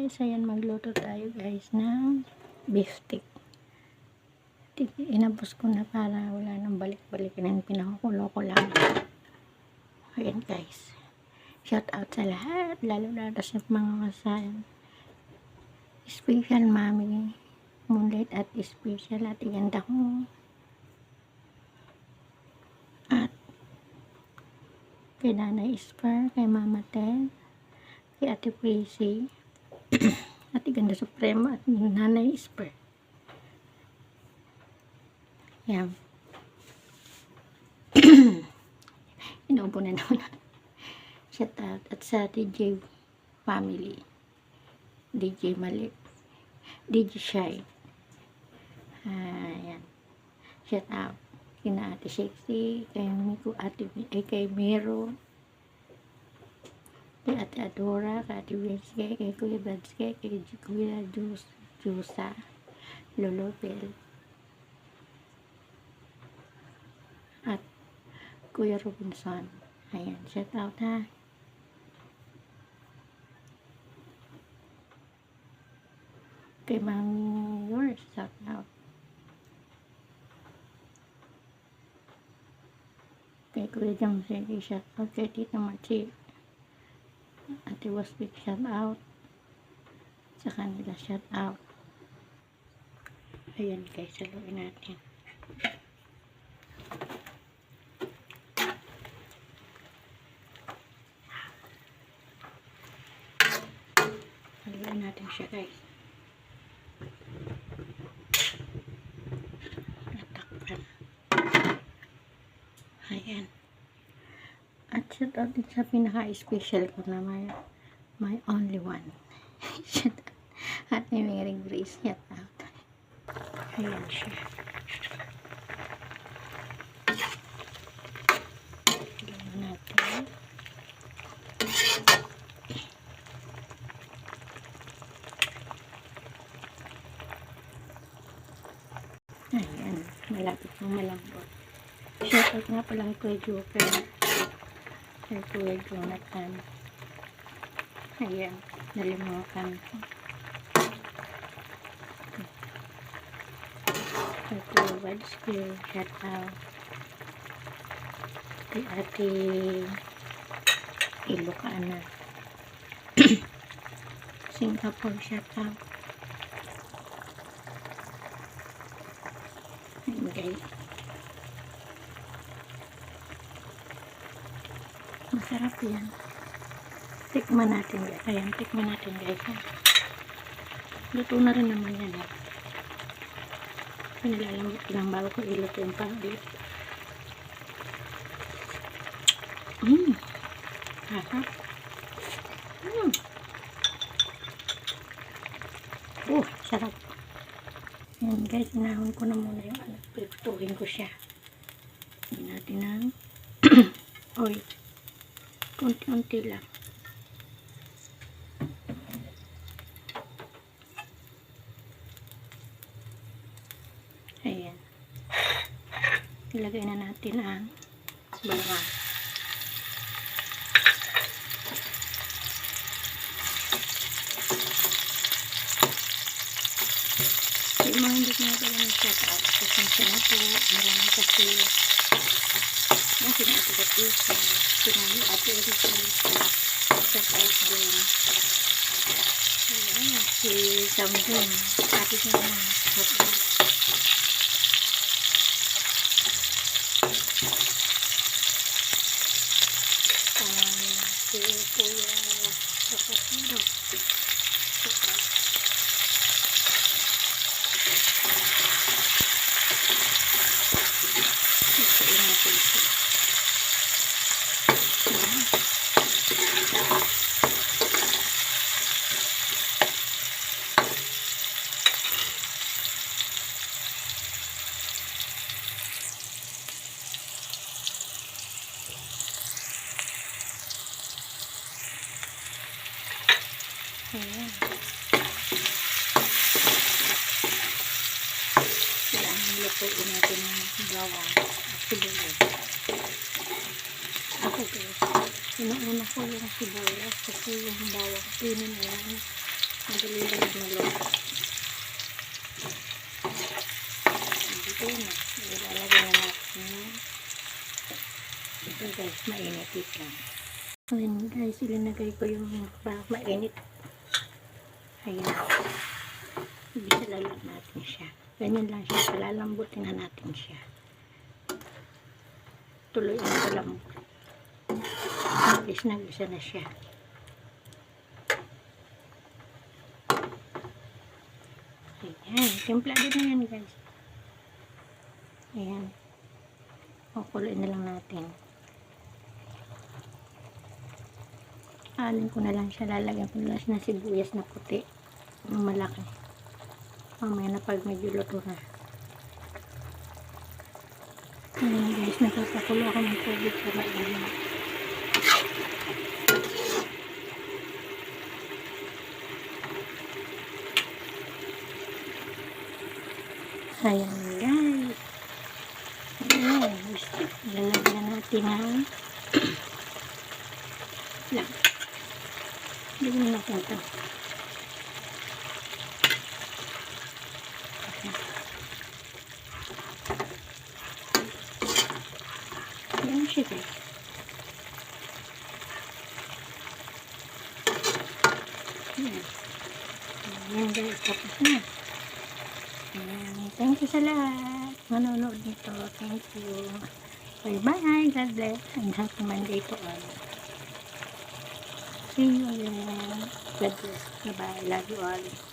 guys, ayan magluto tayo guys ng beef stick. Inabos ko na para wala nang balik-balikin, pinakukulo ko lang. Ayan guys, shout out sa lahat, lalo na sa mga kasayan, special mami Moonlight at special ate ganda ko, at kay Nanay Spar, kay Mama Ted, kay Ate Prissy, Ate Ganda Supremo at Nanay Spar. Yan. Inuubo na naman. Shout out. At sa DJ family, DJ Malik, DJ Shy. Ayan. Shout out. Kina Ate Sexy, kay Miko, kay Mero, kay Ate Adora, kay Ate Winske, kay Kuya Badske, kay Kuya Jusa, Lolo Bell, at Kuya Robinson. Ayan, shout out ha. Kay Mami Yours, shout out. Kay Kuya Jamsen, shout out. Kay Tita Machi, Ate Wasbik, shout out. Sa kanila, shout out. Ayan guys, saluin natin. Haluin natin siya guys. Natakpan. Ayan. At shout out din sa pinaka-special ko na my only one. Shout out. At may Mary Grace, shout out. Ayan siya. Haluin natin. Ayan, malapit ng malambot. Shoutout nga palang kay Joker, kay Kuya Jonathan. Ayan, nalimutan ko. Kay Kuya Badske, shoutout. Kay Ate Ilocana. Singapore, shoutout. Guys, masarap yan. Tikman natin guys. Ayan, tikman natin guys. Luto na rin naman yan. Pinalalambot lang bago ko iluto yung pang-ulit. Sarap. Sarap. Ayan guys, inahon ko na muna yung piputuhin ko siya. Hindi natin ng oil. Kunti-unti lang. Ayan. Ilagay na natin ang bawang. Yung mga hindi na pala nag-shout out. Pasensya na po. Marami kasi yung sinabi ko po sa sinabi Ate Erika. Shout out din. Ayan. Si Samdun. Ate siya na. Shout out. Si Kuya Kapatino. Shout out. Ayan. Kailangan lutuin natin ng bawang at sibuyas. Ako guys, inuuna ko yung sibuyas kasi yung bawang pinin na yan. Madali lang maluto. Dito na. Ilalagay na natin. Ito guys, mainit ito. Ayan guys, ilinagay ko yung mainit. Ayan. Ibisalala natin siya. Ganyan lang siya. Palalambutin na natin siya. Tuloy ang palambot. Nag-isa na siya. Ayan. Templado na yan guys. Ayan. Kukuloy na lang natin. Alin ko na lang siya. Lalagyan ko na lang sibuyas na puti. Yung malaki. Mamaya na pag medyo luto na. Ayan guys. Nagpapakulo ako ng tubig sa mainit. Ayan guys. Ayan. Lalagyan natin ng lang. Lagyan natin ito. Ayan siya guys. Ayan. Ayan guys. Tapos na. Ayan. Thank you sa lahat. Manonood nito. Thank you. Bye-bye. God bless. And happy Monday to all. See you again. God bless. Bye-bye. Love you all.